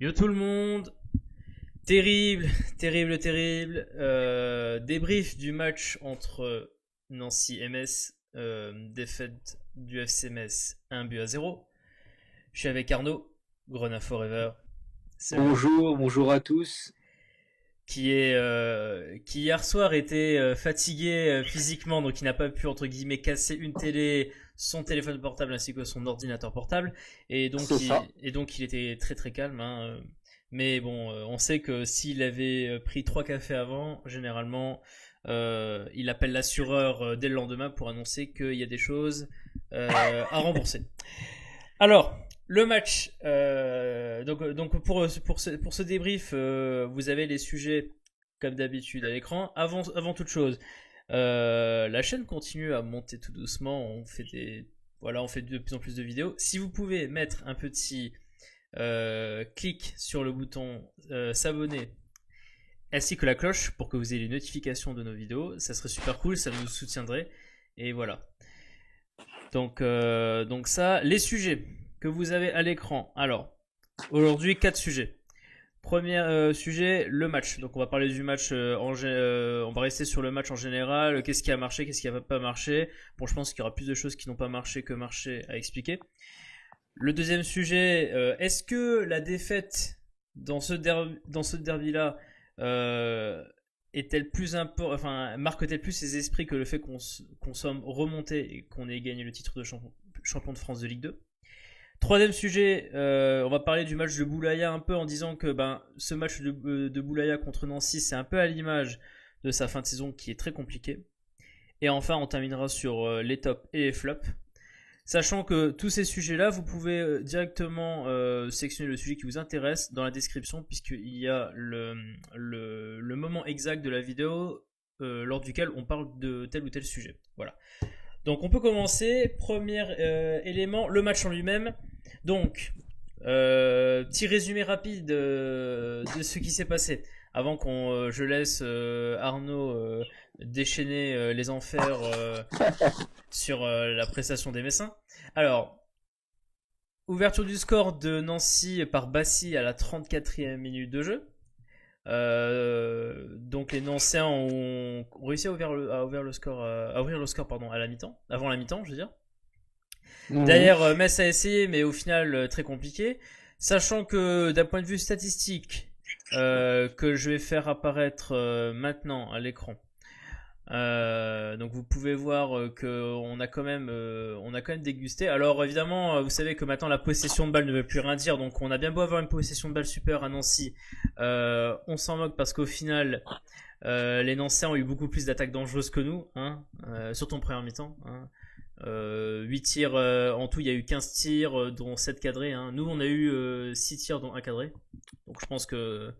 Yo tout le monde, terrible, terrible, terrible. Débrief du match entre Nancy et Metz, défaite du FC Metz 1-0. Je suis avec Arnaud, Grenat Forever. Salut Arnaud. Bonjour, bonjour à tous. Qui hier soir était fatigué physiquement, donc il n'a pas pu entre guillemets casser une télé, son téléphone portable ainsi que son ordinateur portable, C'est ça. et donc il était très très calme, hein. Mais bon, on sait que s'il avait pris trois cafés avant, généralement, il appelle l'assureur dès le lendemain pour annoncer qu'il y a des choses à rembourser. Alors, le match. Donc pour ce débrief, vous avez les sujets comme d'habitude à l'écran. Avant toute chose, la chaîne continue à monter tout doucement. On fait de plus en plus de vidéos. Si vous pouvez mettre un petit clic sur le bouton s'abonner ainsi que la cloche pour que vous ayez les notifications de nos vidéos, ça serait super cool, ça nous soutiendrait. Et voilà. Donc ça, les sujets que vous avez à l'écran. Alors, aujourd'hui, quatre sujets. Premier sujet, le match. Donc on va parler du match on va rester sur le match en général. Qu'est-ce qui a marché, qu'est-ce qui n'a pas marché. Bon, je pense qu'il y aura plus de choses qui n'ont pas marché que marché à expliquer. Le deuxième sujet, est-ce que la défaite dans ce derby-là est-elle plus enfin, marque-t-elle plus ses esprits que le fait qu'on soit remonté et qu'on ait gagné le titre de champion de France de Ligue 2. Troisième sujet, on va parler du match de Boulaya un peu en disant que ce match de Boulaya contre Nancy, c'est un peu à l'image de sa fin de saison qui est très compliquée. Et enfin, on terminera sur les tops et les flops. Sachant que tous ces sujets-là, vous pouvez directement sélectionner le sujet qui vous intéresse dans la description, puisqu'il y a le moment exact de la vidéo lors duquel on parle de tel ou tel sujet. Voilà. Donc on peut commencer. Premier élément, le match en lui-même. Donc, petit résumé rapide de ce qui s'est passé. Avant qu'on je laisse Arnaud déchaîner les enfers sur la prestation des Messins. Alors, ouverture du score de Nancy par Bassi à la 34e minute de jeu. Donc les Nancéens ont réussi à ouvrir le score, à la mi-temps, avant la mi-temps, je veux dire. Mhm. Derrière, Metz a essayé, mais au final très compliqué. Sachant que d'un point de vue statistique, que je vais faire apparaître maintenant à l'écran, donc vous pouvez voir que on a quand même dégusté. Alors évidemment, vous savez que maintenant la possession de balle ne veut plus rien dire. Donc on a bien beau avoir une possession de balle super à Nancy, on s'en moque parce qu'au final, les Nancéens ont eu beaucoup plus d'attaques dangereuses que nous, hein, surtout en première mi-temps. Hein. 8 tirs en tout, il y a eu 15 tirs, dont 7 cadrés. Hein. Nous, on a eu 6 tirs, dont un cadré. Donc je pense que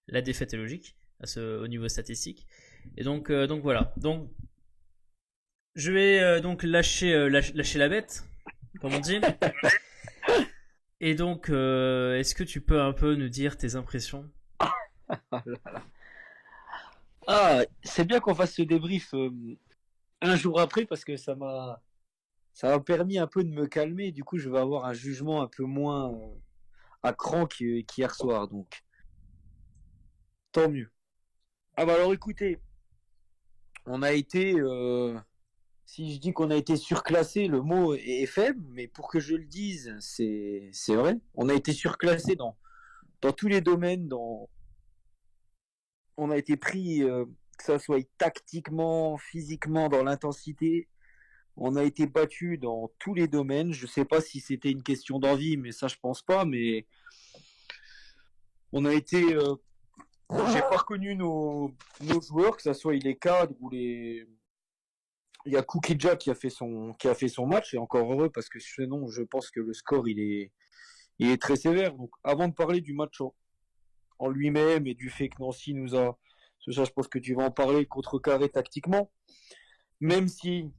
la défaite est logique au niveau statistique. Et donc voilà. Donc je vais donc lâcher la bête, comme on dit. Et donc, est-ce que tu peux un peu nous dire tes impressions? Ah, c'est bien qu'on fasse ce débrief un jour après parce que ça m'a permis un peu de me calmer. Du coup, je vais avoir un jugement un peu moins à cran qu'hier soir. Donc, tant mieux. Ah bah alors écoutez, on a été, si je dis qu'on a été surclassé, le mot est faible, mais pour que je le dise, c'est vrai. On a été surclassé dans tous les domaines, on a été pris, que ça soit tactiquement, physiquement, dans l'intensité. On a été battu dans tous les domaines. Je ne sais pas si c'était une question d'envie, mais ça, je pense pas. Mais on a été. J'ai pas reconnu nos joueurs, que ce soit les cadres ou les. Il y a Kukidja qui a fait son match, et encore heureux, parce que sinon, je pense que le score, il est très sévère. Donc, avant de parler du match en lui-même et du fait que Nancy nous a. Ça, je pense que tu vas en parler, contrecarré tactiquement. Même si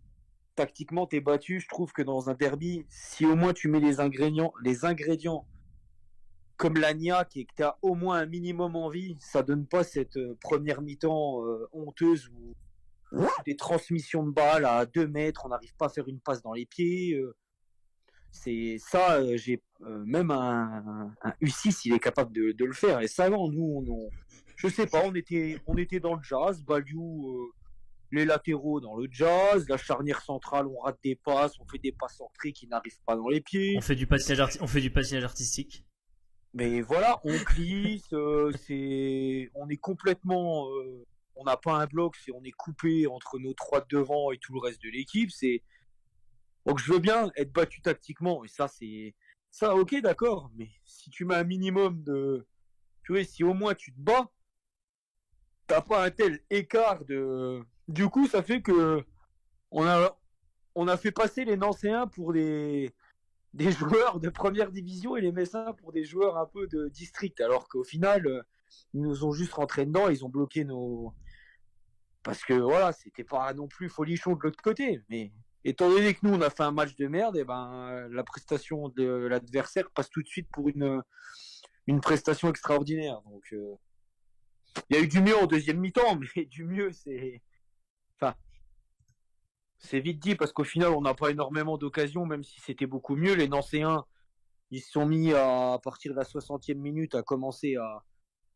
tactiquement t'es battu, je trouve que dans un derby, si au moins tu mets les ingrédients comme l'agnac et que tu as au moins un minimum envie, ça donne pas cette première mi-temps honteuse où des transmissions de balles à 2 mètres, on n'arrive pas à faire une passe dans les pieds. C'est ça, j'ai même un U6, il est capable de le faire. Et ça, non, nous, je sais pas, on était dans le jazz, Baliou, les latéraux dans le jazz, la charnière centrale, on rate des passes, on fait des passes centrées qui n'arrivent pas dans les pieds. On fait du patinage artistique. Mais voilà, on glisse, on est complètement, on n'a pas un bloc, on est coupé entre nos trois de devant et tout le reste de l'équipe. Donc je veux bien être battu tactiquement, et ça, ok, d'accord. Mais si tu mets un minimum tu vois, si au moins tu te bats, t'as pas un tel écart de. Du coup, ça fait que on a, on a fait passer les Nancéens pour des joueurs de première division et les Messins pour des joueurs un peu de district, alors qu'au final, ils nous ont juste rentré dedans, ils ont bloqué nos. Parce que voilà, c'était pas non plus folichon de l'autre côté. Mais étant donné que nous, on a fait un match de merde, et ben, la prestation de l'adversaire passe tout de suite pour une prestation extraordinaire. Donc, il y a eu du mieux en deuxième mi-temps, mais du mieux, enfin, c'est vite dit parce qu'au final, on n'a pas énormément d'occasions, même si c'était beaucoup mieux. Les Nancéens, ils se sont mis à partir de la 60e minute à commencer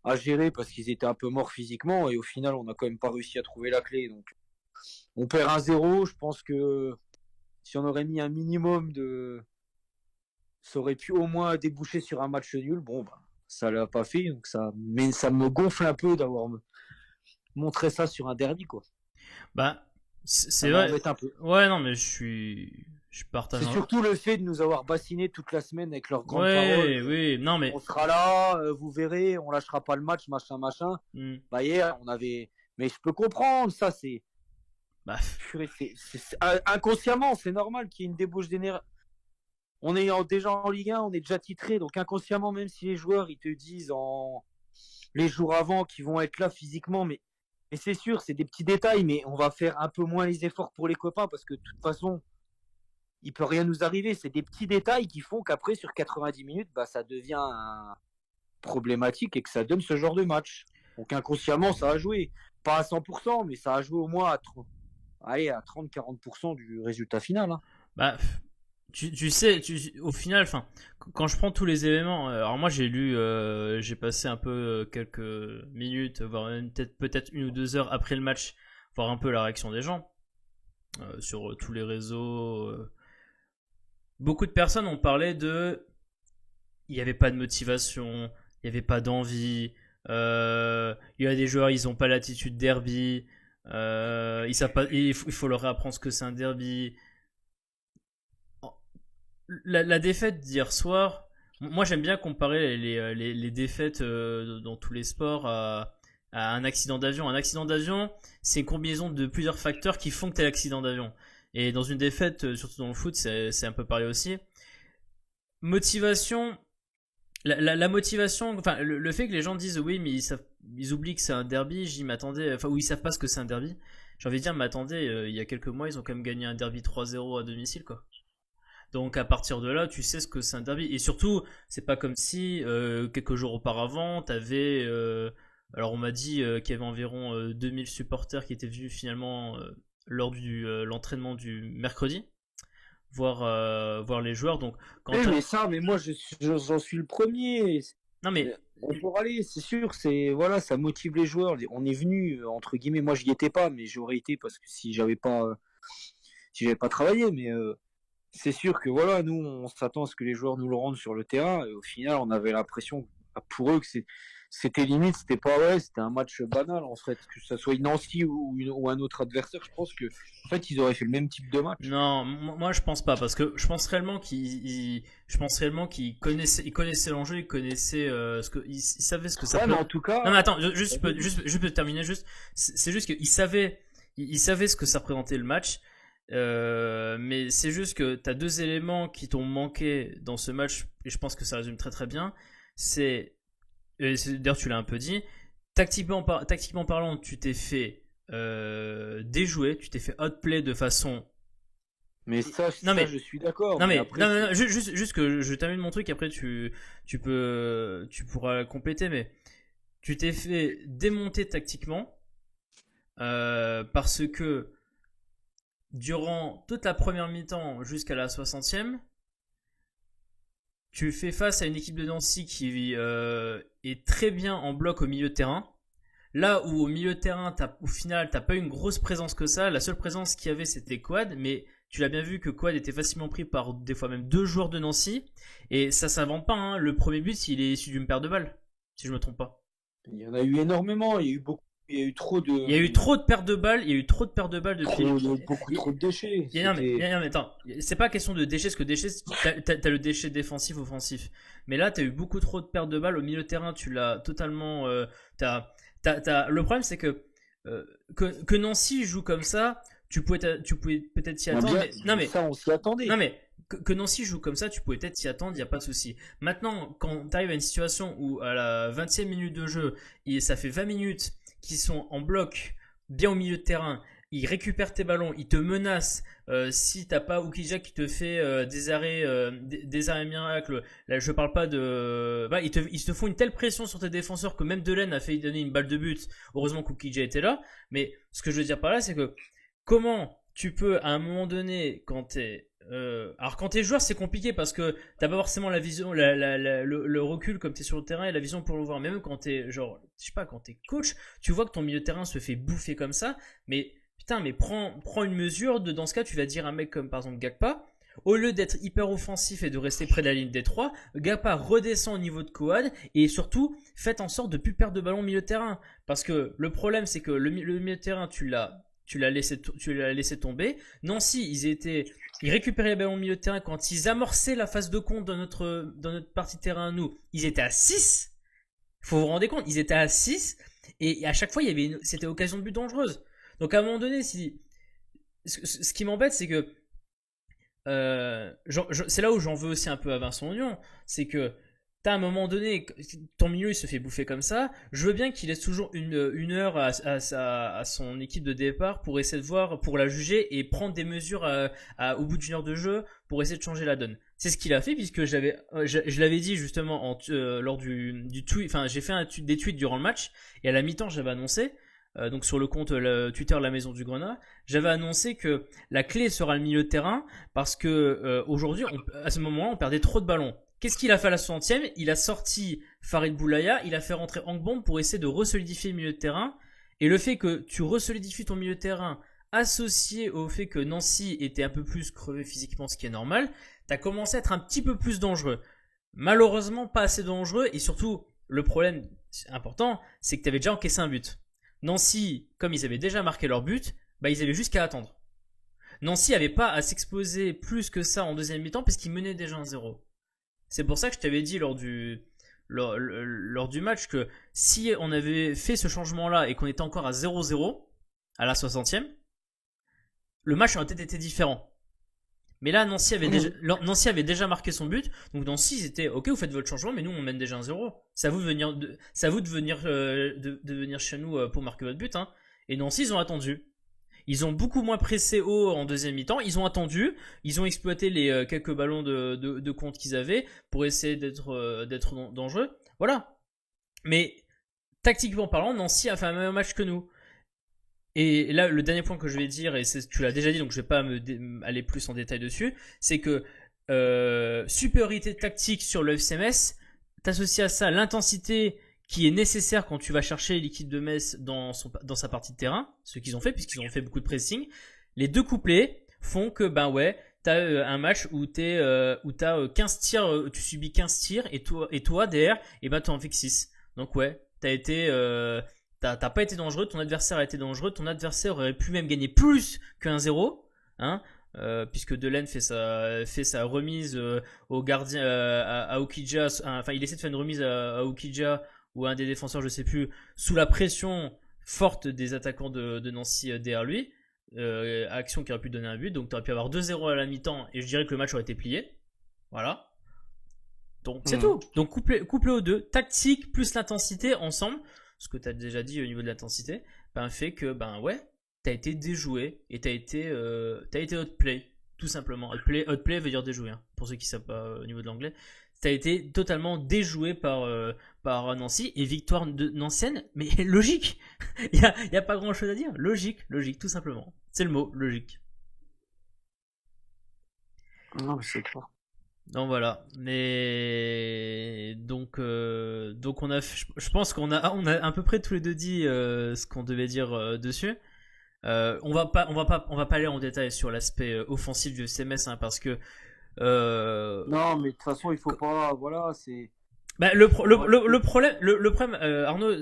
à gérer parce qu'ils étaient un peu morts physiquement. Et au final, on n'a quand même pas réussi à trouver la clé. Donc, on perd 1-0. Je pense que si on aurait mis un minimum ça aurait pu au moins déboucher sur un match nul. Bon, bah, ça l'a pas fait. Donc mais ça me gonfle un peu d'avoir montré ça sur un derby, quoi. Bah, Ça c'est vrai. m'embête un peu. Ouais, non, mais je partage. C'est surtout le fait de nous avoir bassinés toute la semaine avec leurs grandes paroles. Ouais, oui, non, mais. On sera là, vous verrez, on lâchera pas le match, machin, machin. Hmm, Bah hier, on avait. Mais je peux comprendre, ça, bah, inconsciemment, c'est normal qu'il y ait une débauche d'énergie. On est déjà en Ligue 1, on est déjà titré, donc inconsciemment, même si les joueurs ils te disent les jours avant qu'ils vont être là physiquement, mais c'est sûr, c'est des petits détails, mais on va faire un peu moins les efforts pour les copains parce que de toute façon, il peut rien nous arriver. C'est des petits détails qui font qu'après, sur 90 minutes, bah, ça devient problématique et que ça donne ce genre de match. Donc inconsciemment, ça a joué. Pas à 100%, mais ça a joué au moins à 30-40% du résultat final. Hein. bah, tu sais, au final, enfin, quand je prends tous les éléments, alors moi j'ai passé un peu quelques minutes, voire même peut-être 1 ou 2 heures après le match, voir un peu la réaction des gens sur tous les réseaux. Beaucoup de personnes ont parlé il n'y avait pas de motivation, il n'y avait pas d'envie. Il y a des joueurs, ils n'ont pas l'attitude derby. Ils savent pas, il faut leur réapprendre ce que c'est un derby. La défaite d'hier soir, moi j'aime bien comparer les défaites dans tous les sports à un accident d'avion. Un accident d'avion, c'est une combinaison de plusieurs facteurs qui font que tu as l'accident d'avion. Et dans une défaite, surtout dans le foot, c'est un peu pareil aussi. Motivation, la motivation, enfin le fait que les gens disent oui, mais ils oublient que c'est un derby, j'y m'attendais, enfin, ou ils savent pas ce que c'est un derby. J'ai envie de dire, mais attendez, il y a quelques mois, ils ont quand même gagné un derby 3-0 à domicile, quoi. Donc à partir de là, tu sais ce que c'est un derby. Et surtout, c'est pas comme si quelques jours auparavant, t'avais. Alors on m'a dit qu'il y avait environ 2000 supporters qui étaient venus finalement lors du l'entraînement du mercredi, voir les joueurs. Donc quand Oui, mais moi, j'en suis le premier. non mais On peut aller, c'est sûr, voilà, ça motive les joueurs. On est venu, entre guillemets, moi j'y étais pas, mais j'aurais été parce que si j'avais pas travaillé, mais c'est sûr que voilà, nous, on s'attend à ce que les joueurs nous le rendent sur le terrain. Et au final, on avait l'impression, pour eux, que c'était limite, c'était pas ouais, c'était un match banal en fait, que ce soit Nancy ou un autre adversaire. Je pense que en fait, ils auraient fait le même type de match. non, moi je pense pas parce que je pense réellement qu'ils connaissaient l'enjeu, ils connaissaient ils savaient ce que ça Ouais, mais peut. en tout cas, Non mais attends, je peux terminer juste. C'est juste qu'ils savaient, ils savaient ce que ça représentait le match. Mais c'est juste que t'as deux éléments qui t'ont manqué dans ce match et je pense que ça résume très très bien. D'ailleurs tu l'as un peu dit. Tactiquement parlant, tu t'es fait déjouer, tu t'es fait outplay de façon. mais Non mais je suis d'accord. non Mais mais après, non, non, non, juste que je termine mon truc après tu pourras compléter mais tu t'es fait démonter tactiquement parce que durant toute la première mi-temps jusqu'à la 60e tu fais face à une équipe de Nancy qui est très bien en bloc au milieu de terrain. Là où au milieu de terrain, au final, t'as pas eu une grosse présence que ça. La seule présence qu'il y avait, c'était Quad. Mais tu l'as bien vu que Quad était facilement pris par des fois même 2 joueurs de Nancy. Et ça s'invente pas. Hein. Le premier but, il est issu d'une paire de balles, si je me trompe pas. Il y en a eu énormément, il y a eu beaucoup, il y a eu trop de. Il y a eu trop de paires de balles. Il y a eu trop de paires de balles depuis. Beaucoup trop de déchets. Non mais attends, c'est pas question de déchets, parce que déchets, t'as le déchet défensif, offensif. Mais là, t'as eu beaucoup trop de pertes de balles au milieu de terrain. Tu l'as totalement. Le problème, c'est que Nancy joue comme ça. Tu pouvais peut-être s'y attendre. Mais ça, on s'y attendait. Non mais que Nancy joue comme ça, tu pouvais peut-être s'y attendre. Il y a pas de souci. Maintenant, quand t'arrives à une situation où à la 20e minute de jeu, ça fait 20 minutes qu'ils sont en bloc, bien au milieu de terrain. Ils récupèrent tes ballons, ils te menacent. Si t'as pas Ukija qui te fait des arrêts miracles, là je parle pas de. Bah, ils te font une telle pression sur tes défenseurs que même Delaine a failli donner une balle de but. Heureusement qu'Ukija était là. Mais ce que je veux dire par là, c'est que comment tu peux à un moment donné, quand t'es. Alors quand t'es joueur, c'est compliqué parce que t'as pas forcément la vision, le recul comme t'es sur le terrain et la vision pour le voir. Même quand t'es genre, je sais pas, quand t'es coach, tu vois que ton milieu de terrain se fait bouffer comme ça, mais putain, mais prends une mesure dans ce cas, tu vas dire à un mec comme par exemple Gakpa, au lieu d'être hyper offensif et de rester près de la ligne des 3, Gakpa redescend au niveau de Coad et surtout faites en sorte de plus perdre de ballon au milieu de terrain. Parce que le problème, c'est que le milieu de terrain, tu l'as laissé tomber. Nancy, ils récupéraient les ballons au milieu de terrain quand ils amorçaient la phase de compte dans notre partie de terrain à nous. Ils étaient à 6. Faut vous rendre compte, ils étaient à 6 et à chaque fois c'était occasion de but dangereuse. Donc à un moment donné, ce qui m'embête, c'est que c'est là où j'en veux aussi un peu à Vincent Oignon, c'est que t'as un moment donné, ton milieu il se fait bouffer comme ça, je veux bien qu'il laisse toujours une heure à son équipe de départ pour essayer de voir, pour la juger et prendre des mesures au bout d'une heure de jeu pour essayer de changer la donne. C'est ce qu'il a fait puisque je l'avais dit justement lors du tweet, enfin j'ai fait des tweets durant le match et à la mi-temps j'avais annoncé, donc sur le compte Twitter La Maison du Grenat, j'avais annoncé que la clé sera le milieu de terrain parce que aujourd'hui, à ce moment-là, on perdait trop de ballons. Qu'est-ce qu'il a fait à la 60e? Il a sorti Farid Boulaya, il a fait rentrer Angbom pour essayer de resolidifier le milieu de terrain. Et le fait que tu resolidifies ton milieu de terrain, associé au fait que Nancy était un peu plus crevé physiquement, ce qui est normal, t'as commencé à être un petit peu plus dangereux. Malheureusement, pas assez dangereux, et surtout, le problème important, c'est que t'avais déjà encaissé un but. Nancy, comme ils avaient déjà marqué leur but, bah ils avaient juste qu'à attendre. Nancy avait pas à s'exposer plus que ça en deuxième mi-temps parce qu'ils menaient déjà 1-0. C'est pour ça que je t'avais dit lors du match que si on avait fait ce changement-là et qu'on était encore à 0-0 à la 60e, le match aurait peut-être été différent. Mais là, Nancy avait déjà marqué son but, donc Nancy, ils étaient ok, vous faites votre changement, mais nous on mène déjà 1-0. C'est à vous de venir chez nous pour marquer votre but. Hein. Et Nancy, ils ont attendu. Ils ont beaucoup moins pressé haut en deuxième mi-temps. Ils ont attendu. Ils ont exploité les quelques ballons de compte qu'ils avaient pour essayer d'être dangereux. Voilà. Mais tactiquement parlant, Nancy a fait un meilleur match que nous. Et là, le dernier point que je vais dire, et tu l'as déjà dit, donc je vais pas aller plus en détail dessus, c'est que supériorité tactique sur le FCMS, t'associes à ça l'intensité qui est nécessaire quand tu vas chercher l'équipe de Metz dans sa partie de terrain, ce qu'ils ont fait puisqu'ils ont fait beaucoup de pressing. Les deux couplets font que ben ouais, t'as un match où t'as 15 tirs, tu subis 15 tirs et toi derrière, et ben t'en fais que 6. Donc ouais, t'as pas été dangereux, ton adversaire a été dangereux, ton adversaire aurait pu même gagner plus qu'un 0, hein. Puisque Delaine fait sa remise au gardien à Ukija, enfin il essaie de faire une remise à Ukija ou à un des défenseurs, je sais plus, sous la pression forte des attaquants de Nancy derrière lui, action qui aurait pu donner un but, donc tu aurais pu avoir 2-0 à la mi-temps et je dirais que le match aurait été plié. Voilà. Donc c'est tout. Donc couplé aux deux, tactique plus l'intensité ensemble, ce que tu as déjà dit au niveau de l'intensité, ben fait que ben ouais, t'as été déjoué et t'as été outplay, tout simplement. Outplay veut dire déjoué, hein, pour ceux qui savent pas au niveau de l'anglais. T'as été totalement déjoué par Nancy et victoire de Nancienne, mais logique. Il y a pas grand chose à dire. Logique, tout simplement. C'est le mot, logique. Non, mais c'est clair. Donc voilà, mais donc je pense qu'on a à peu près tous les deux dit ce qu'on devait dire dessus. On va pas aller en détail sur l'aspect offensif du SMS hein, parce que euh, Non, mais de toute façon, il faut pas. Voilà, c'est. bah, On reste. le problème Arnaud,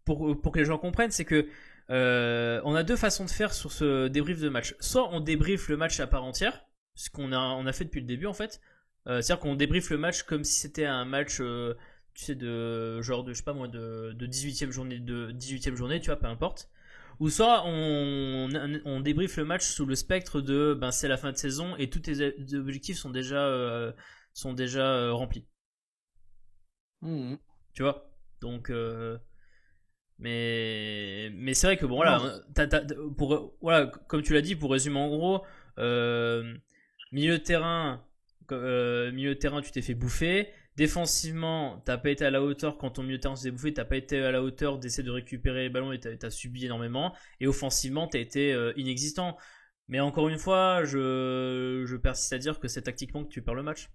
pour que les gens comprennent, c'est que on a deux façons de faire sur ce débrief de match. Soit on débriefe le match à part entière, ce qu'on a fait depuis le début en fait. C'est-à-dire qu'on débriefe le match comme si c'était un match, tu sais, de genre de, je sais pas moi, de 18e journée, tu vois, peu importe. Ou soit on débriefe le match sous le spectre de, ben c'est la fin de saison et tous tes objectifs sont déjà remplis, Mhm. tu vois. Donc, mais c'est vrai que bon Non, voilà, voilà, comme tu l'as dit, pour résumer en gros, euh, milieu de terrain, milieu de terrain, tu t'es fait bouffer. Défensivement, t'as pas été à la hauteur quand ton milieu de terrain s'est bouffé, t'as pas été à la hauteur d'essayer de récupérer les ballons et t'as subi énormément. Et offensivement, t'as été inexistant. Mais encore une fois, je persiste à dire que c'est tactiquement que tu perds le match.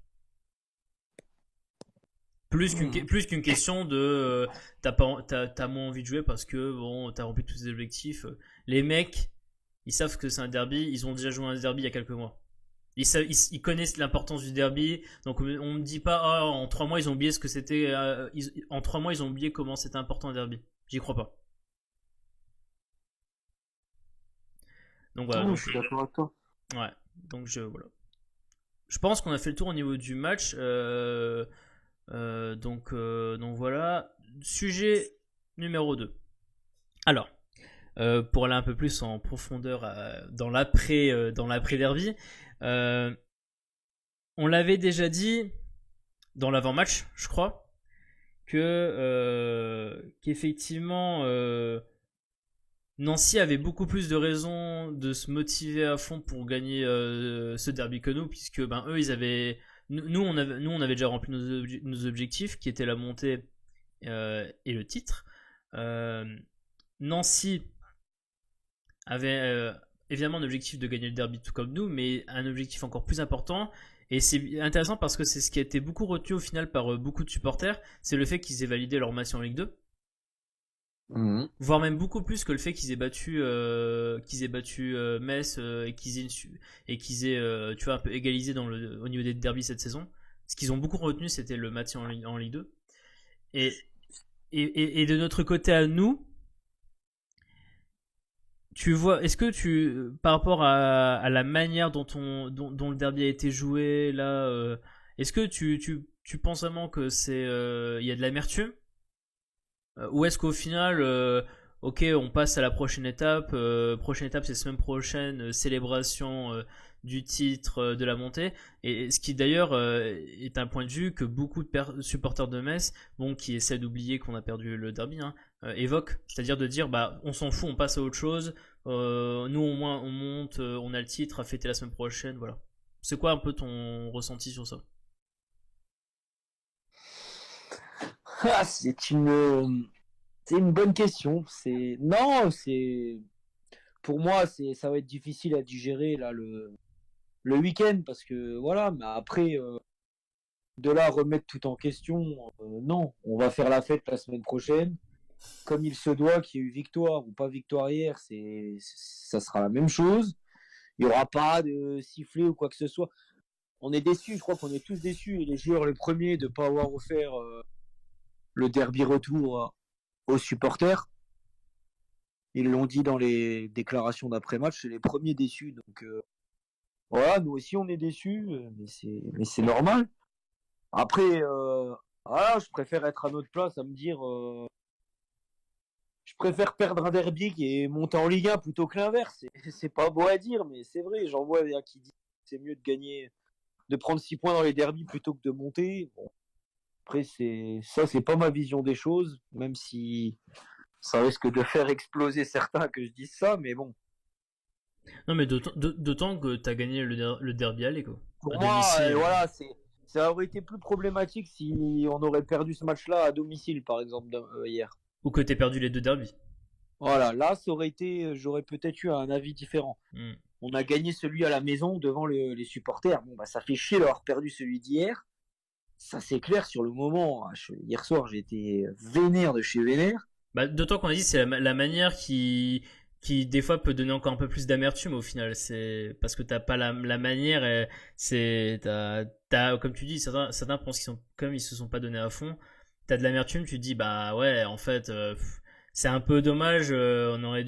mhm. Plus qu'une question de t'as moins envie de jouer parce que bon t'as rempli tous tes objectifs. Les mecs, ils savent que c'est un derby, ils ont déjà joué un derby il y a quelques mois. Ils connaissent l'importance du derby, donc on me dit pas ah, en 3 mois ils ont oublié ce que c'était. En 3 mois ils ont oublié comment c'était important un derby. J'y crois pas. Donc voilà, Non, je donc suis d'accord avec toi. ouais, donc voilà. Je pense qu'on a fait le tour au niveau du match. Donc voilà. Sujet numéro 2. Alors, pour aller un peu plus en profondeur dans l'après derby, euh, on l'avait déjà dit dans l'avant-match, je crois, qu'effectivement Nancy avait beaucoup plus de raisons de se motiver à fond pour gagner ce derby que nous, puisque ben eux ils avaient nous on avait déjà rempli nos objectifs qui étaient la montée et le titre. Euh, Nancy avait évidemment un objectif de gagner le derby tout comme nous, mais un objectif encore plus important. Et c'est intéressant parce que c'est ce qui a été beaucoup retenu au final par beaucoup de supporters, c'est le fait qu'ils aient validé leur match en Ligue 2, Mhm. voire même beaucoup plus que le fait qu'ils aient battu Metz et qu'ils aient tu vois un peu égalisé au niveau des derbies cette saison. Ce qu'ils ont beaucoup retenu, c'était le match en Ligue 2. Et, et de notre côté à nous, tu vois, est-ce que par rapport à la manière dont le derby a été joué, là, est-ce que tu penses vraiment que il y a de l'amertume? Ou est-ce qu'au final, ok, on passe à la prochaine étape, prochaine étape c'est semaine prochaine, célébration du titre de la montée, et ce qui d'ailleurs est un point de vue que beaucoup de supporters de Metz, bon, qui essaient d'oublier qu'on a perdu le derby, hein, évoquent, c'est-à-dire de dire, bah, on s'en fout, on passe à autre chose, nous au moins on monte, on a le titre à fêter la semaine prochaine, voilà. C'est quoi un peu ton ressenti sur ça? Ah, c'est une bonne question. C'est non, c'est pour moi, ça va être difficile à digérer là le week-end parce que voilà. Mais après, de là à remettre tout en question, non. On va faire la fête la semaine prochaine, comme il se doit, qu'il y ait eu victoire ou pas victoire hier. Ça sera la même chose. Il n'y aura pas de sifflet ou quoi que ce soit. On est déçus. Je crois qu'on est tous déçus et les joueurs les premiers de ne pas avoir offert le derby retour aux supporters. Ils l'ont dit dans les déclarations d'après-match, c'est les premiers déçus. Donc voilà, nous aussi on est déçus, mais c'est normal. Après, voilà, je préfère être à notre place à me dire, je préfère perdre un derby qui est monté en Ligue 1 plutôt que l'inverse. C'est pas beau à dire, mais c'est vrai. J'en vois qui disent que c'est mieux de gagner, de prendre 6 points dans les derbies plutôt que de monter. Bon, après, c'est pas ma vision des choses, même si ça risque de faire exploser certains que je dise ça, mais bon. Non mais d'autant que t'as gagné le derby aller quoi, à Pour moi, domicile. voilà, ça aurait été plus problématique si on aurait perdu ce match-là à domicile, par exemple, hier. Ou que t'aies perdu les deux derbies. Voilà, là, ça aurait été, j'aurais peut-être eu un avis différent. Hmm. on a gagné celui à la maison devant les supporters. Bon, bah, ça fait chier d'avoir perdu celui d'hier. Ça, c'est clair sur le moment. Hier soir, j'ai été vénère de chez vénère. Bah, d'autant qu'on a dit c'est la manière qui des fois peut donner encore un peu plus d'amertume au final. C'est parce que t'as pas la manière. C'est comme tu dis certains pensent qu'ils sont comme ils se sont pas donnés à fond. T'as de l'amertume, tu te dis bah ouais en fait c'est un peu dommage. On aurait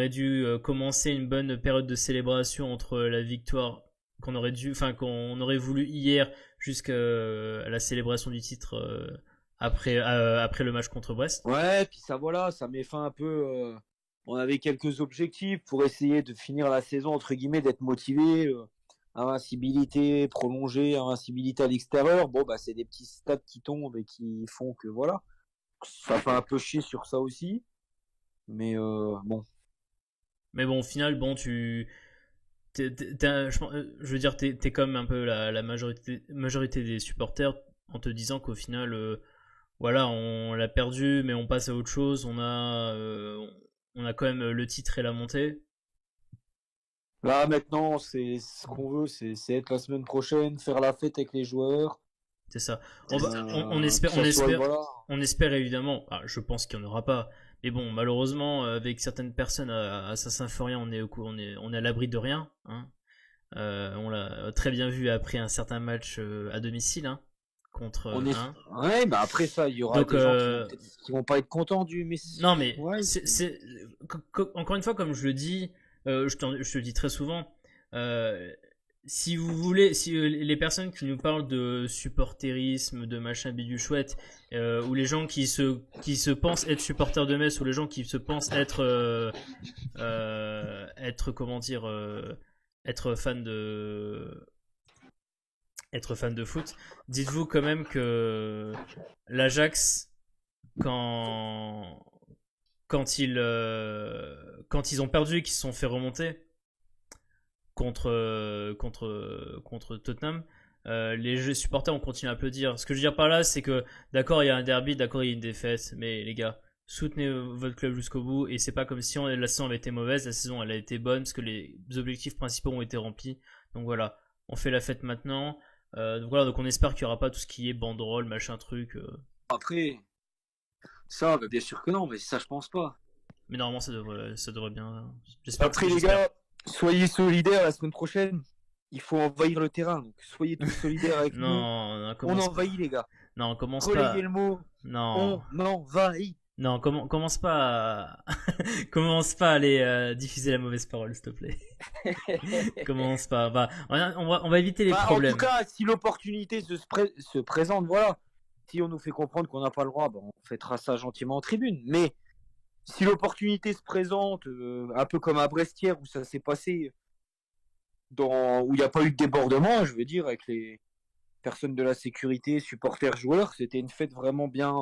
dû commencer une bonne période de célébration entre la victoire qu'on aurait voulu hier jusqu'à la célébration du titre après le match contre Brest. Ouais, puis ça, voilà, ça met fin un peu. On avait quelques objectifs pour essayer de finir la saison, entre guillemets, d'être motivé. Invincibilité prolongée, invincibilité à l'extérieur. Bon, bah, c'est des petits stats qui tombent et qui font que, voilà. Ça fait un peu chier sur ça aussi. Mais bon. Mais bon, au final, bon, je veux dire, t'es comme un peu la majorité des supporters en te disant qu'au final, voilà, on l'a perdu, mais on passe à autre chose. On a quand même le titre et la montée. Là, maintenant, c'est ce qu'on veut, c'est être la semaine prochaine, faire la fête avec les joueurs. C'est ça. On espère, Que ça soit, voilà. on espère évidemment. Je pense qu'il n'y en aura pas. Mais bon, malheureusement, avec certaines personnes à Saint-Symphorien, on est à l'abri de rien. Hein. On l'a très bien vu après un certain match à domicile hein, contre. Ouais, bah après ça, il y aura des gens qui vont pas être contents du Messi. Non, mais ouais, encore une fois, comme je le dis, je te le dis très souvent. Si vous voulez, si les personnes qui nous parlent de supporterisme, de machin bidule chouette, ou les gens qui se pensent être supporters de Metz, ou les gens qui se pensent être comment dire, être fan de foot, dites-vous quand même que l'Ajax, quand ils ont perdu et qu'ils se sont fait remonter contre Tottenham, les supporters ont continué à applaudir. Ce que je veux dire par là, c'est que d'accord, il y a un derby, d'accord, il y a une défaite, mais les gars, soutenez votre club jusqu'au bout. Et c'est pas comme si la saison avait été mauvaise, la saison elle a été bonne parce que les objectifs principaux ont été remplis. Donc voilà, on fait la fête maintenant. Donc voilà, donc on espère qu'il n'y aura pas tout ce qui est banderole, machin truc. Après, ça, bah, bien sûr que non, mais ça, je pense pas. Mais normalement, ça devrait bien. J'espère. Après, les gars, soyez solidaires la semaine prochaine. Il faut envahir le terrain. Donc, soyez tous solidaires avec nous. Non, on envahit, les gars. Non, commence Relayez pas. le mot. Non. On envahit. Non, commence pas à... commence pas à aller diffuser la mauvaise parole, s'il te plaît. Commence pas. On va éviter les problèmes. En tout cas, si l'opportunité se présente, voilà. Si on nous fait comprendre qu'on n'a pas le droit, on fêtera ça gentiment en tribune. Mais si l'opportunité se présente, un peu comme à Brestière où ça s'est passé, où il n'y a pas eu de débordement, je veux dire, avec les personnes de la sécurité, supporters, joueurs, c'était une fête vraiment bien,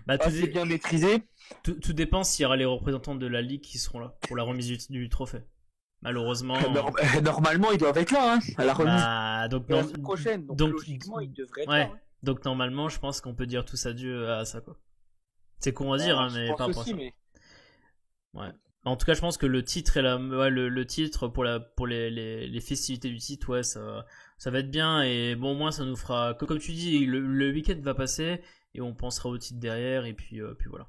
bien maîtrisée. Tout dépend s'il y aura les représentants de la Ligue qui seront là pour la remise du trophée. Malheureusement. Normalement, ils doivent être là, hein, à la remise. Donc, la semaine prochaine. Donc logiquement, ils devraient être là. Hein. Donc normalement, je pense qu'on peut dire tous adieu à ça, quoi. C'est con à dire, hein, mais pas pour ça. Mais... Ouais. En tout cas, je pense que le titre et le titre pour les festivités du titre, ouais, ça va être bien. Et bon, au moins, ça nous fera, comme tu dis, le week-end va passer et on pensera au titre derrière. Et puis voilà.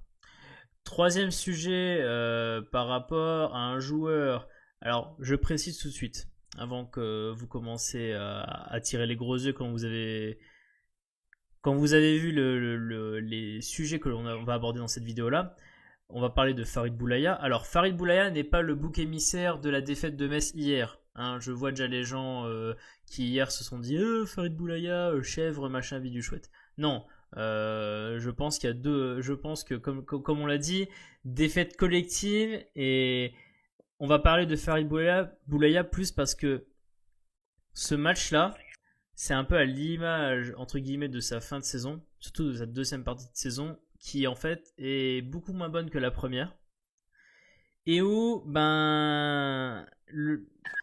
Troisième sujet par rapport à un joueur. Alors, je précise tout de suite, avant que vous commencez à tirer les gros yeux quand vous avez vu les sujets que on va aborder dans cette vidéo-là. On va parler de Farid Boulaya. Alors, Farid Boulaya n'est pas le bouc émissaire de la défaite de Metz hier. Hein, je vois déjà les gens qui hier se sont dit Farid Boulaya, chèvre, machin, bidule chouette. Non, je pense qu'il y a deux. Je pense que, comme on l'a dit, défaite collective. Et on va parler de Farid Boulaya plus parce que ce match-là, c'est un peu à l'image, entre guillemets, de sa fin de saison, surtout de sa deuxième partie de saison, qui en fait est beaucoup moins bonne que la première. Et où,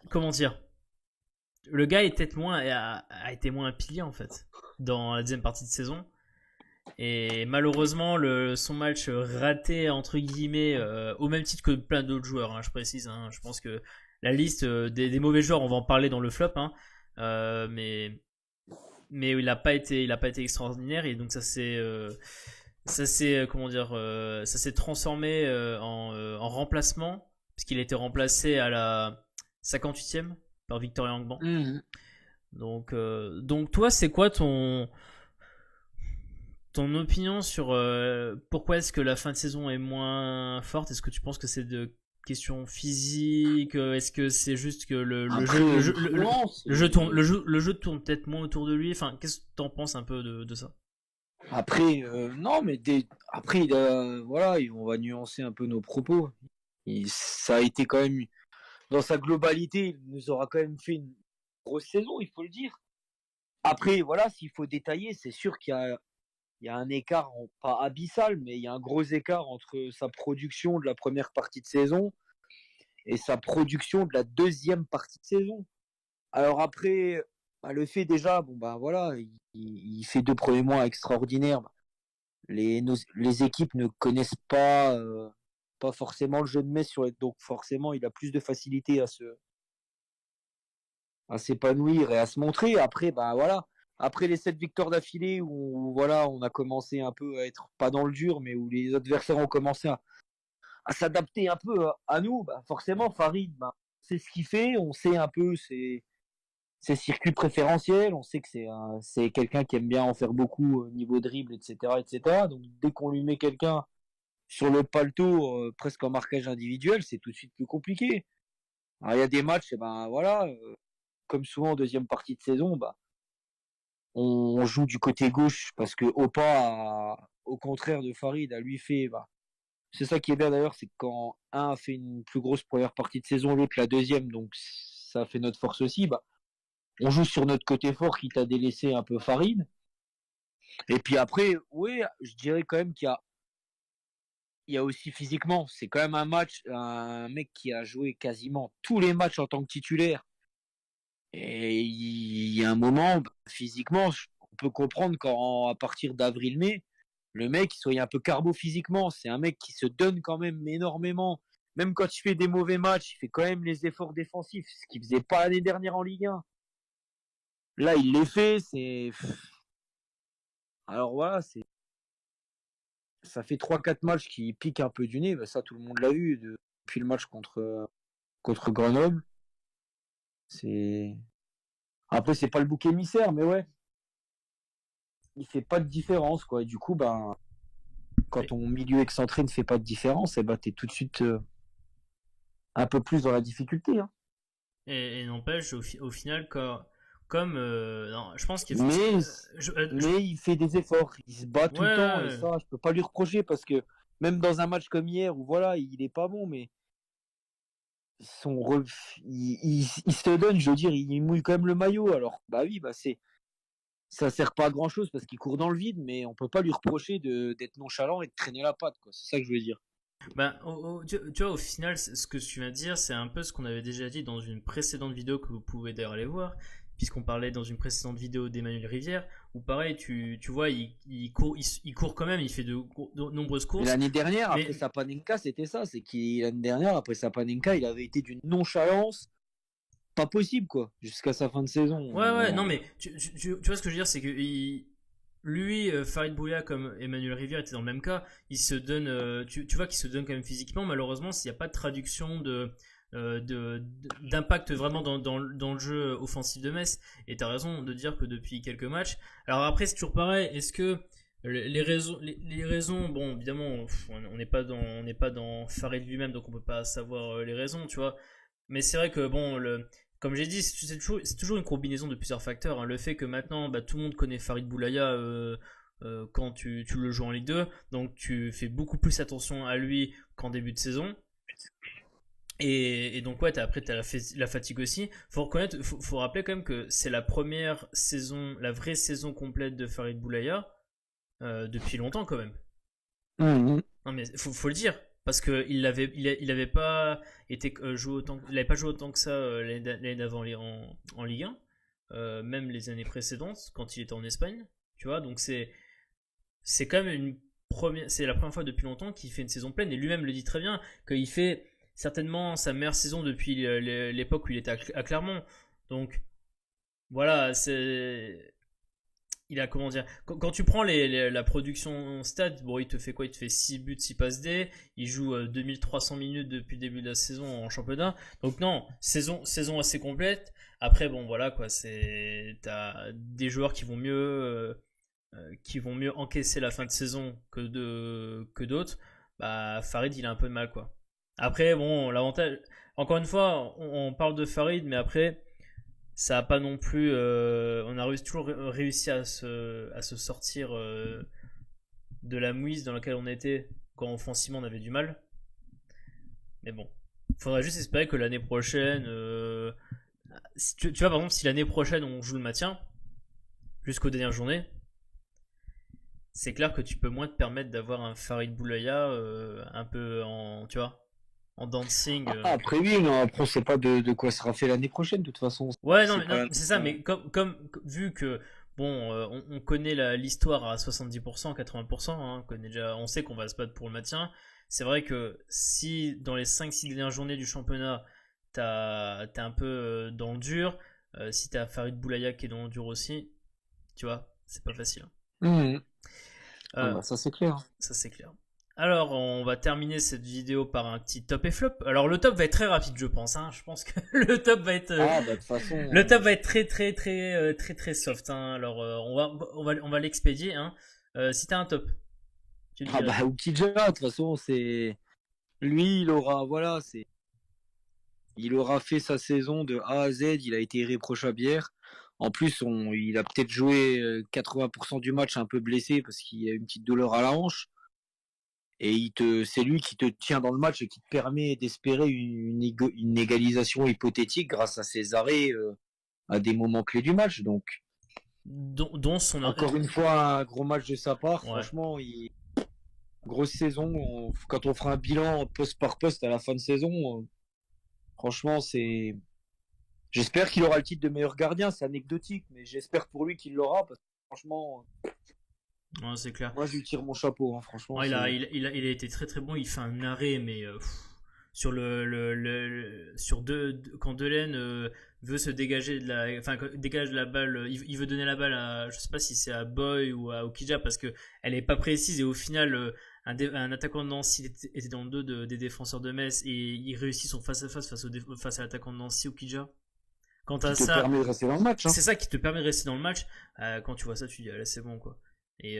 comment dire, le gars a été moins un pilier en fait, dans la deuxième partie de saison. Et malheureusement, son match raté, entre guillemets, au même titre que plein d'autres joueurs, hein, je précise. Hein, je pense que la liste des mauvais joueurs, on va en parler dans le flop. Hein, mais il a pas été extraordinaire. Et donc comment dire, ça s'est transformé en remplacement. Parce qu'il a été remplacé à la 58e par Victoria Angban. Mhm. Donc toi, c'est quoi ton opinion sur pourquoi est-ce que la fin de saison est moins forte? Est-ce que tu penses que c'est de questions physiques? Est-ce que c'est juste que le Après, jeu, non, le jeu tourne peut-être moins autour de lui? Enfin, qu'est-ce que t'en penses un peu de ça? après, non, mais après, voilà, on va nuancer un peu nos propos. Ça a été quand même, dans sa globalité, il nous aura quand même fait une grosse saison, il faut le dire. Après, voilà, s'il faut détailler, c'est sûr qu'il y a un écart, pas abyssal, mais il y a un gros écart entre sa production de la première partie de saison et sa production de la deuxième partie de saison. Alors après, bah, le fait déjà, bon bah voilà, il fait 2 premiers mois extraordinaires. Les équipes ne connaissent pas forcément le jeu de Metz donc forcément il a plus de facilité à s'épanouir et à se montrer. Après, bah voilà, après les 7 victoires d'affilée où voilà, on a commencé un peu à être pas dans le dur, mais où les adversaires ont commencé à s'adapter un peu à nous, bah forcément Farid, bah, c'est ce qu'il fait, on sait un peu ses circuits préférentiels, on sait que c'est quelqu'un qui aime bien en faire beaucoup au niveau dribble, etc., etc. Donc dès qu'on lui met quelqu'un sur le paletot, presque en marquage individuel, c'est tout de suite plus compliqué. Alors il y a des matchs, et ben voilà, comme souvent en deuxième partie de saison, bah on joue du côté gauche parce que Opa, au contraire de Farid, a lui fait, bah, c'est ça qui est bien d'ailleurs, c'est que quand un a fait une plus grosse première partie de saison, l'autre la deuxième, donc ça fait notre force aussi. Bah, on joue sur notre côté fort qui t'a délaissé un peu Farid. Et puis après, oui, je dirais quand même qu'il y a aussi physiquement, c'est quand même un mec qui a joué quasiment tous les matchs en tant que titulaire. Et il y a un moment, bah, physiquement, on peut comprendre qu'à partir d'avril-mai, le mec il soit un peu carbo physiquement. C'est un mec qui se donne quand même énormément. Même quand il fait des mauvais matchs, il fait quand même les efforts défensifs, ce qu'il faisait pas l'année dernière en Ligue 1. Là, il les fait. Alors voilà, ça fait 3-4 matchs qui piquent un peu du nez. Bah, ça, tout le monde l'a vu depuis le match contre Grenoble. C'est Après, c'est pas le bouc émissaire, mais ouais, il fait pas de différence, quoi. Et du coup, ben, quand Et, ton milieu excentré ne fait pas de différence, et ben, t'es tout de suite un peu plus dans la difficulté, hein. et n'empêche, au final, comme non, je pense qu'il faut. Mais, mais il fait des efforts, il se bat Ouais, tout le temps, et ouais, ça, je peux pas lui reprocher parce que même dans un match comme hier où voilà, il est pas bon, mais son il se donne, je veux dire, il mouille quand même le maillot. Alors, bah oui, bah ça sert pas à grand chose parce qu'il court dans le vide, mais on peut pas lui reprocher d'être nonchalant et de traîner la patte, quoi. C'est ça que je veux dire. ben, tu vois, au final, ce que tu viens de dire, c'est un peu ce qu'on avait déjà dit dans une précédente vidéo que vous pouvez d'ailleurs aller voir, puisqu'on parlait dans une précédente vidéo d'Emmanuel Rivière, où pareil, tu vois, il court quand même, il fait de nombreuses Mais courses, l'année dernière, après mais Sapanenka, c'était ça. C'est qu'il l'année dernière, après Sapanenka, il avait été d'une nonchalance pas possible, quoi, jusqu'à sa fin de ouais, ouais, saison. non, mais tu vois ce que je veux dire, c'est que lui, Farid Bouya comme Emmanuel Rivière était dans le même cas, il se donne, tu vois qu'il se donne quand même physiquement. Malheureusement, s'il n'y a pas de traduction d'impact vraiment dans le jeu offensif de Metz. Et tu as raison de dire que depuis quelques matchs. Alors après, c'est toujours pareil. Est-ce que les raisons, bon, évidemment, on n'est pas dans Farid lui-même, donc on peut pas savoir les raisons, tu vois. Mais c'est vrai que bon, comme j'ai dit, c'est toujours une combinaison de plusieurs facteurs, hein. Le fait que maintenant, bah, tout le monde connaît Farid Boulaya quand tu le joues en Ligue 2, donc tu fais beaucoup plus attention à lui qu'en début de saison. Et donc ouais, après t'as la fatigue aussi. Faut rappeler quand même que c'est la première saison, la vraie saison complète de Farid Boulaya depuis longtemps quand même. Mhm. Non mais faut le dire parce que il avait pas été joué autant, il avait pas joué autant que ça l'année d'avant en Ligue 1, même les années précédentes quand il était en Espagne, tu vois. Donc c'est quand même c'est la première fois depuis longtemps qu'il fait une saison pleine, et lui-même le dit très bien, qu'il fait certainement sa meilleure saison depuis l'époque où il était à Clermont. Donc voilà, il a, comment dire, quand tu prends la production stat, bon, il te fait quoi? Il te fait 6 buts, 6 passes D, il joue 2300 minutes depuis le début de la saison en championnat. Donc non, saison assez complète. Après, bon, voilà, quoi, t'as des joueurs qui vont mieux encaisser la fin de saison que d'autres. Bah, Farid, il a un peu de mal, quoi. Après, bon, l'avantage, encore une fois, on parle de Farid, mais après, ça a pas non plus. On a toujours réussi à se sortir de la mouise dans laquelle on était quand offensivement on avait du mal. Mais bon, faudrait juste espérer que l'année prochaine. Tu vois, par exemple, si l'année prochaine on joue le maintien jusqu'aux dernières journées, c'est clair que tu peux moins te permettre d'avoir un Farid Boulaya un peu en. Tu vois, en dancing. Après, oui, non, après, on sait pas de quoi sera fait l'année prochaine, de toute façon. Ouais, non, C'est mais non, pas. c'est ça, mais vu que bon, on connaît l'histoire à 70%, 80%, hein, on sait qu'on va se battre pour le maintien. C'est vrai que si dans les 5-6 dernières journées du championnat, t'es un peu dans le dur, si t'as Farid Boulaya qui est dans le dur aussi, tu vois, c'est pas facile. Mhm. Ah Euh, bah, ça, c'est clair. Ça c'est clair. Alors, on va terminer cette vidéo par un petit top et flop. Alors, le top va être très rapide, je pense. Hein. Je pense que le top va être Ah, bah, de toute façon. le top va être très soft. Hein. Alors, on va l'expédier. Hein. Si t'as un top, tu le Ah, dirais. bah, Oukidja, de toute façon, c'est. Lui, il aura. Voilà, c'est. Il aura fait sa saison de A à Z, il a été irréprochable hier. En plus, il a peut-être joué 80% du match un peu blessé parce qu'il a une petite douleur à la hanche. Et c'est lui qui te tient dans le match et qui te permet d'espérer une égalisation hypothétique grâce à ses arrêts à des moments clés du match. Donc, Dont son. encore une fois, un gros match de sa part. Ouais. Franchement, grosse saison. Quand on fera un bilan poste par poste à la fin de saison, franchement, c'est. J'espère qu'il aura le titre de meilleur gardien. C'est anecdotique, mais j'espère pour lui qu'il l'aura parce que franchement, Ouais, c'est clair. moi, je lui tire mon chapeau. Hein, franchement, Ouais, il a été très bon. Il fait un arrêt, mais sur sur quand Delaine veut se dégager enfin dégage la balle, il veut donner la balle à, je sais pas si c'est à Boy ou à Okija parce que elle est pas précise et au final un attaquant de Nancy était dans le dos des défenseurs de Metz et il réussit son face à face à l'attaquant de Nancy Okija. Quant à qui te ça, permet de rester dans le match. Hein. c'est ça qui te permet de rester dans le match. Quand tu vois ça, tu dis là c'est bon quoi. Et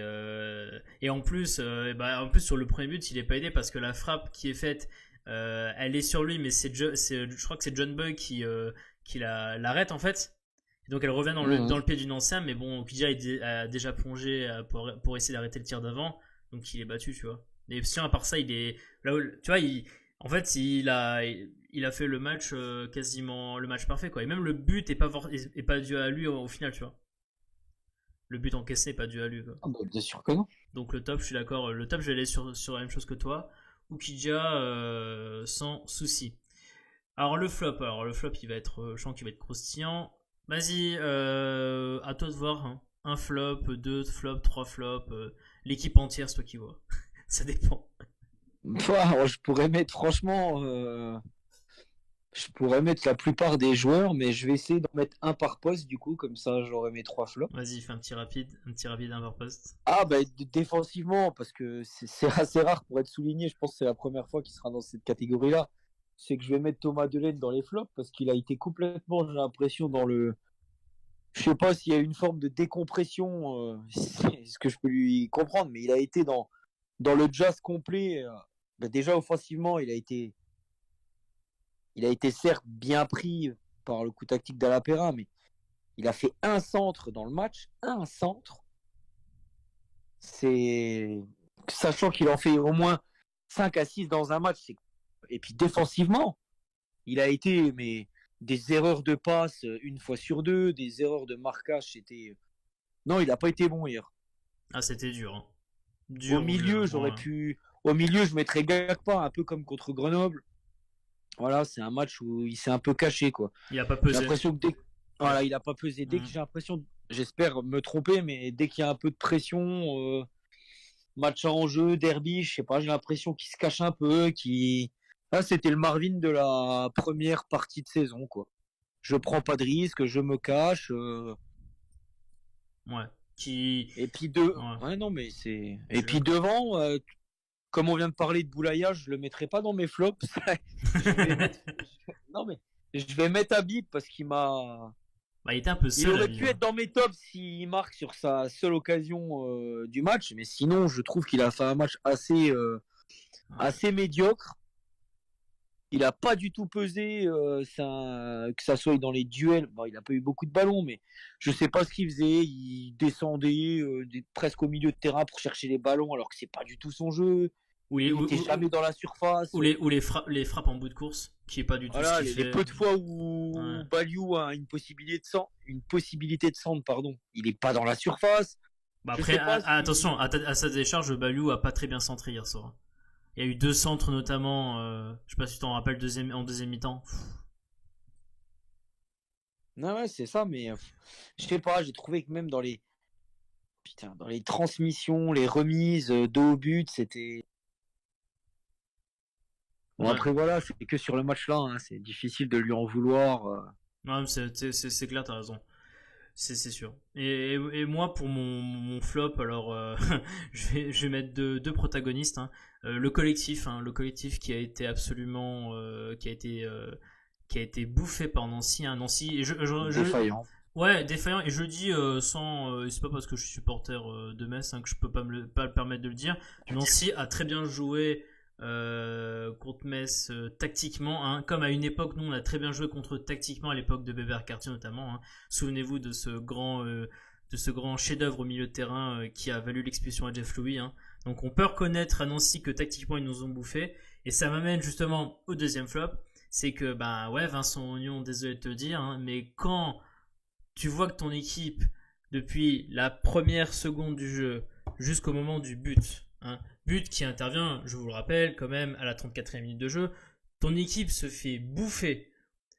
en plus, en plus sur le premier but, il est pas aidé parce que la frappe qui est faite, elle est sur lui, mais je crois que c'est John Boy qui l'arrête en fait. Et donc elle revient dans le pied d'une ancienne, mais bon, Okidja a déjà plongé pour essayer d'arrêter le tir d'avant, donc il est battu, tu vois. Et sinon, à part ça, il est là où, tu vois, en fait, il a fait le match quasiment le match parfait quoi. Et même le but est pas dû à lui au final, tu vois. Le but encaissé n'est pas dû à lui quoi. Ah bah, bien sûr que non. Donc le top, je suis d'accord. Le top, je vais aller sur la même chose que toi. Ukidja, sans souci. Alors le flop, il va être, je sens qu'il va être croustillant. Vas-y, à toi de voir. Hein. Un flop, deux flops, trois flops. L'équipe entière, c'est toi qui vois. Ça dépend. Je pourrais mettre, franchement, je pourrais mettre la plupart des joueurs, mais je vais essayer d'en mettre un par poste, du coup, comme ça j'aurai mes 3 flops. Vas-y, fais un petit rapide, un par poste. Ah, bah, défensivement, parce que c'est assez rare pour être souligné, je pense que c'est la première fois qu'il sera dans cette catégorie-là. C'est que je vais mettre Thomas Delaine dans les flops, parce qu'il a été complètement, j'ai l'impression, dans le. Je sais pas s'il y a une forme de décompression, c'est ce que je peux lui comprendre, mais il a été dans le jazz complet. Bah, déjà, offensivement, il a été certes bien pris par le coup tactique d'Alapera, mais il a fait un centre dans le match, un centre. C'est sachant qu'il en fait au moins 5 à 6 dans un match. Et puis défensivement, il a été des erreurs de passe une fois sur deux, des erreurs de marquage. Non, il n'a pas été bon hier. Ah, c'était dur. Hein. Au milieu, Au milieu, je mettrais Gakpa, un peu comme contre Grenoble. Voilà, c'est un match où il s'est un peu caché, quoi. Il a pas pesé. J'ai l'impression que voilà, il a pas pesé. Dès que j'ai l'impression, j'espère me tromper, mais dès qu'il y a un peu de pression, match en jeu, derby, je sais pas, j'ai l'impression qu'il se cache un peu, Là, c'était le Marvin de la première partie de saison, quoi. Je prends pas de risque, je me cache. Ouais. Qui. Et puis Ouais. ouais, non, mais c'est. Je Et suis puis d'accord. devant, comme on vient de parler de Boulaya, je le mettrai pas dans mes flops. je vais mettre. Non, mais je vais mettre Habib parce qu'il m'a. Bah, il était un peu Il seul à aurait pu vivre. être dans mes tops s'il marque sur sa seule occasion du match, mais sinon, je trouve qu'il a fait un match Ouais. assez médiocre. Il a pas du tout pesé, que ça soit dans les duels. Bon, il a pas eu beaucoup de ballons, mais je sais pas ce qu'il faisait. Il descendait presque au milieu de terrain pour chercher les ballons, alors que c'est pas du tout son jeu. Ou les, Il était jamais dans la surface. les frappes en bout de course, qui est pas du tout ce Voilà, qu'il les fait. peu de fois Ouais. où Baliou a une possibilité de centre, pardon, il est pas dans la surface. Bah Je après, sais pas attention, si. à sa décharge, Balou a pas très bien centré hier soir. Il y a eu 2 centres notamment, je sais pas si tu t'en rappelles, en deuxième mi-temps. Non, ouais, c'est ça, mais je sais pas, j'ai trouvé que même dans les transmissions, les remises dos au but, c'était. Bon, Ouais. après, voilà, c'est que sur le match-là, hein, c'est difficile de lui en vouloir. Non, mais c'est clair, t'as raison. C'est sûr. Et moi, pour mon flop, alors, je vais mettre deux protagonistes, hein. Le collectif qui a été absolument, qui a été bouffé par Nancy, hein. Nancy, et Défaillant. ouais, défaillant, et je le dis c'est pas parce que je suis supporter de Metz, hein, que je peux pas le permettre de le dire. Nancy a très bien joué contre Metz tactiquement, hein, comme à une époque, nous on a très bien joué contre eux tactiquement à l'époque de Bébert Cartier notamment, hein. Souvenez-vous de ce grand chef-d'œuvre au milieu de terrain qui a valu l'expulsion à Jeff Louis, hein. Donc on peut reconnaître à Nancy que tactiquement ils nous ont bouffé, et ça m'amène justement au deuxième flop, c'est que bah ouais, Vincent Ognon, désolé de te dire, hein, mais quand tu vois que ton équipe, depuis la première seconde du jeu jusqu'au moment du but, hein, but qui intervient, je vous le rappelle, quand même à la 34e minute de jeu, ton équipe se fait bouffer,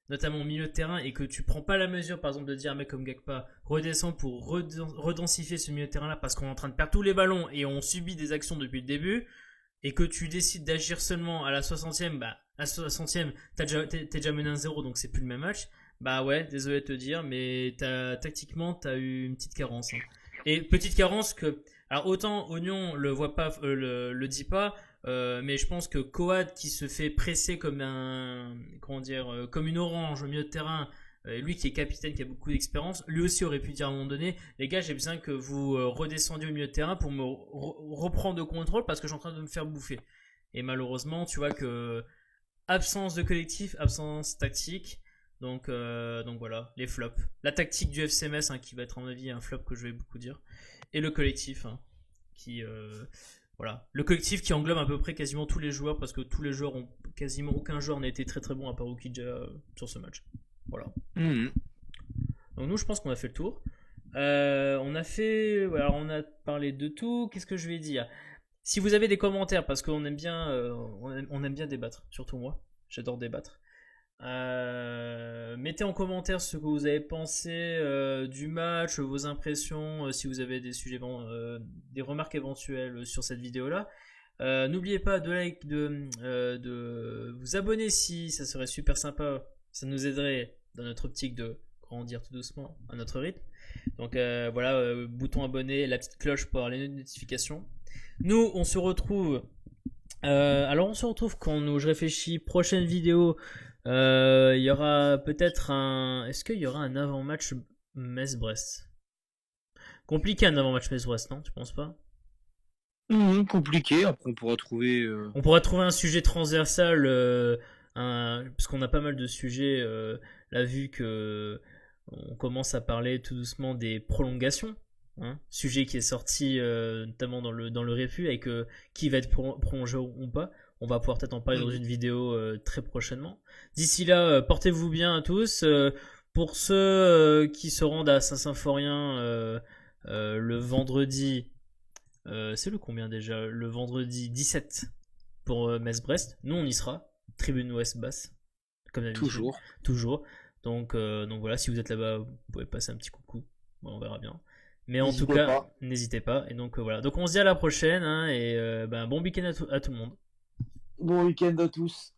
notamment au milieu de terrain, et que tu prends pas la mesure, par exemple, de dire un mec comme Gakpa redescend pour redensifier ce milieu de terrain-là parce qu'on est en train de perdre tous les ballons et on subit des actions depuis le début, et que tu décides d'agir seulement à la 60e, bah, à la 60e, t'es déjà mené 1-0, donc c'est plus le même match. Bah ouais, désolé de te dire, mais tactiquement, t'as eu une petite carence, hein. Et petite carence que, alors autant Oignon le voit pas, le dit pas, mais je pense que Coad qui se fait presser comme comment dire, comme une orange au milieu de terrain, lui qui est capitaine, qui a beaucoup d'expérience, lui aussi aurait pu dire à un moment donné, les gars, j'ai besoin que vous redescendiez au milieu de terrain pour me reprendre le contrôle parce que je suis en train de me faire bouffer. Et malheureusement, tu vois que absence de collectif, absence tactique. Donc voilà, les flops. La tactique du FCMS, hein, qui va être à mon avis un flop que je vais beaucoup dire. Et le collectif, hein, qui voilà, le collectif qui englobe à peu près quasiment tous les joueurs parce que tous les joueurs ont quasiment aucun joueur n'a été très très bon à part Ukidja sur ce match. Voilà. Mhm. Donc nous, je pense qu'on a fait le tour. On a fait, alors on a parlé de tout. Qu'est-ce que je vais dire? Si vous avez des commentaires, parce qu'on aime bien, on aime bien débattre, surtout moi, j'adore débattre. Mettez en commentaire ce que vous avez pensé du match, vos impressions, si vous avez des sujets, des remarques éventuelles sur cette vidéo-là. N'oubliez pas de vous abonner si ça serait super sympa. Ça nous aiderait dans notre optique de grandir tout doucement à notre rythme. Donc voilà, bouton abonné, la petite cloche pour avoir les notifications. Nous, on se retrouve. Alors on se retrouve quand je réfléchis prochaine vidéo. Il y aura peut-être un. Est-ce qu'il y aura un avant-match Metz-Brest? Compliqué un avant-match Metz-Brest, non? Tu penses pas? Compliqué, après on pourra trouver. On pourra trouver un sujet transversal, parce qu'on a pas mal de sujets, là vu que on commence à parler tout doucement des prolongations, hein, sujet qui est sorti notamment dans le réfu avec qui va être prolongé ou pas. On va pouvoir peut-être en parler dans Mhm. une vidéo très prochainement. D'ici là, portez-vous bien à tous. Pour ceux qui se rendent à Saint-Symphorien le vendredi, c'est le combien déjà? Le vendredi 17 pour Metz-Brest. Nous, on y sera. Tribune Ouest basse, comme d'habitude. Toujours. Toujours. Donc voilà, si vous êtes là-bas, vous pouvez passer un petit coucou. Bon, on verra bien. Mais en tout N'hésitez cas, pas. n'hésitez pas. Et donc voilà. Donc on se dit à la prochaine, hein, et bon week-end à tout le monde. Bon week-end à tous.